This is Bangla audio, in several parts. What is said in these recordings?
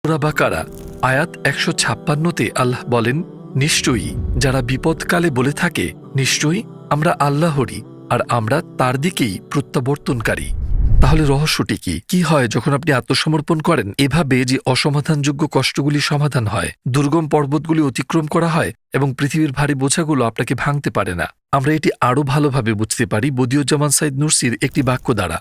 সূরা বাকারা আয়াত ১৫৬তে আল্লাহ বলেন, নিশ্চয়ই যারা বিপদকালে বলে থাকে, নিশ্চয়ই আমরা আল্লাহরই আর আমরা তার দিকেই প্রত্যাবর্তনকারী। তাহলে রহস্যটি কি হয় যখন আপনি আত্মসমর্পণ করেন এভাবে যে অসমাধানযোগ্য কষ্টগুলি সমাধান হয়, দুর্গম পর্বতগুলি অতিক্রম করা হয় এবং পৃথিবীর ভারী বোঝাগুলো আপনাকে ভাঙতে পারে না? আমরা এটি আরও ভালোভাবে বুঝতে পারি বদিউজ্জামান সাইদ নুরসির একটি বাক্য দ্বারা।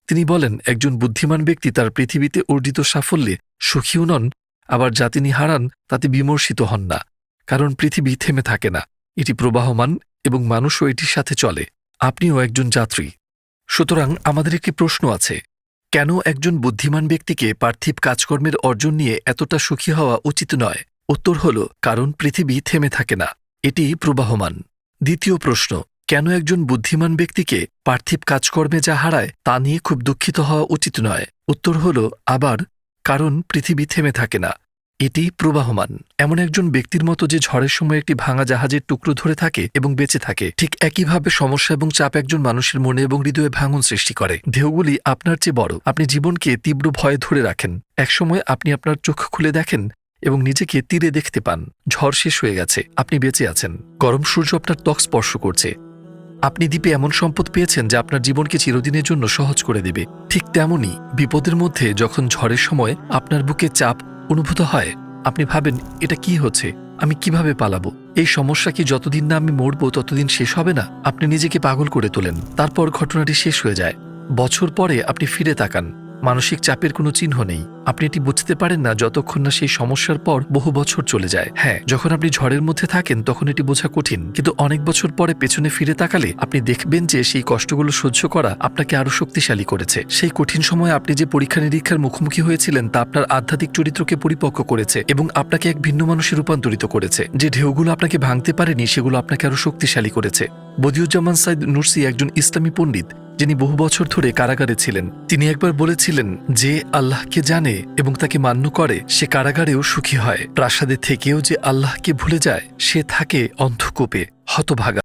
তিনি বলেন, একজন বুদ্ধিমান ব্যক্তি তার পৃথিবীতে অর্জিত সাফল্যে সুখীও নন, আবার যা তিনি হারান তাতে বিমর্ষিত হন না, কারণ পৃথিবী থেমে থাকে না, এটি প্রবাহমান এবং মানুষও এটির সাথে চলে। আপনিও একজন যাত্রী। সুতরাং আমাদের একটি প্রশ্ন আছে, কেন একজন বুদ্ধিমান ব্যক্তিকে পার্থিব কাজকর্মের অর্জন নিয়ে এতটা সুখী হওয়া উচিত নয়? উত্তর হল, কারণ পৃথিবী থেমে থাকে না, এটি প্রবাহমান। দ্বিতীয় প্রশ্ন, কেন একজন বুদ্ধিমান ব্যক্তিকে পার্থিব কাজকর্মে যা হারায় তা নিয়ে খুব দুঃখিত হওয়া উচিত নয়? উত্তর হল, আবার কারণ পৃথিবী থেমে থাকে না, এটি প্রবাহমান। এমন একজন ব্যক্তির মতো যে ঝড়ের সময় একটি ভাঙা জাহাজের টুকরো ধরে থাকে এবং বেঁচে থাকে, ঠিক একইভাবে সমস্যা এবং চাপ একজন মানুষের মনে এবং হৃদয়ে ভাঙন সৃষ্টি করে। ঢেউগুলি আপনার চেয়ে বড়। আপনি জীবনকে তীব্র ভয়ে ধরে রাখেন। একসময় আপনি আপনার চোখ খুলে দেখেন এবং নিজেকে তীরে দেখতে পান। ঝড় শেষ হয়ে গেছে, আপনি বেঁচে আছেন। গরম সূর্য আপনার ত্বক স্পর্শ করছে। আপনি দ্বীপে এমন সম্পদ পেয়েছেন যা আপনার জীবনকে চিরদিনের জন্য সহজ করে দেবে। ঠিক তেমনই বিপদের মধ্যে যখন ঝড়ের সময় আপনার বুকে চাপ অনুভূত হয়, আপনি ভাবেন, এটা কি হচ্ছে, আমি কিভাবে পালাবো? এই সমস্যা কি যতদিন না আমি মরবো ততদিন শেষ হবে না? আপনি নিজেকে পাগল করে তোলেন। তারপর ঘটনাটি শেষ হয়ে যায়। বছর পরে আপনি ফিরে তাকান, মানসিক চাপের কোনো চিহ্ন নেই। আপনি এটি বুঝতে পারেন না যতক্ষণ না সেই সমস্যার পর বহু বছর চলে যায়। হ্যাঁ, যখন আপনি ঝড়ের মধ্যে থাকেন তখন এটি বোঝা কঠিন, কিন্তু অনেক বছর পরে পেছনে ফিরে তাকালে আপনি দেখবেন যে সেই কষ্টগুলো সহ্য করা আপনাকে আরো শক্তিশালী করেছে। সেই কঠিন সময়ে আপনি যে পরীক্ষা নিরীক্ষার মুখোমুখি হয়েছিলেন তা আপনার আধ্যাত্মিক চরিত্রকে পরিপক্ক করেছে এবং আপনাকে এক ভিন্ন মানুষে রূপান্তরিত করেছে। যে ঢেউগুলো আপনাকে ভাঙতে পারেনি সেগুলো আপনাকে আরো শক্তিশালী করেছে। বদিউজ্জামান সাইদ নুরসি একজন ইসলামী পণ্ডিত যিনি বহু বছর ধরে কারাগারে ছিলেন। তিনি একবার বলেছিলেন, যে আল্লাহকে জানে এবং তাকে মান্য করে সে কারাগারেও সুখী হয়। প্রাসাদে থেকেও যে আল্লাহকে ভুলে যায় সে থাকে অন্ধকূপে, হতভাগা।